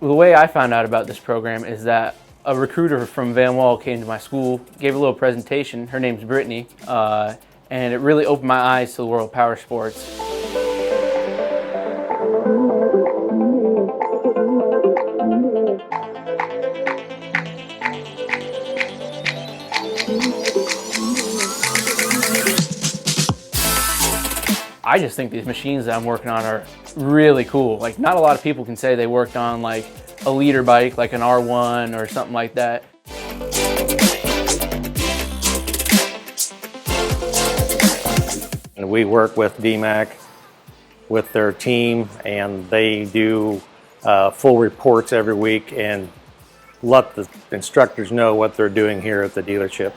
The way I found out about this program is that a recruiter from Van Wall came to my school, gave a little presentation. Her name's Brittany, and it really opened my eyes to the world of power sports. I just think these machines that I'm working on are really cool. Like, not a lot of people can say they worked on like a leader bike, like an R1 or something like that. And we work with DMAC, with their team, and they do full reports every week and let the instructors know what they're doing here at the dealership.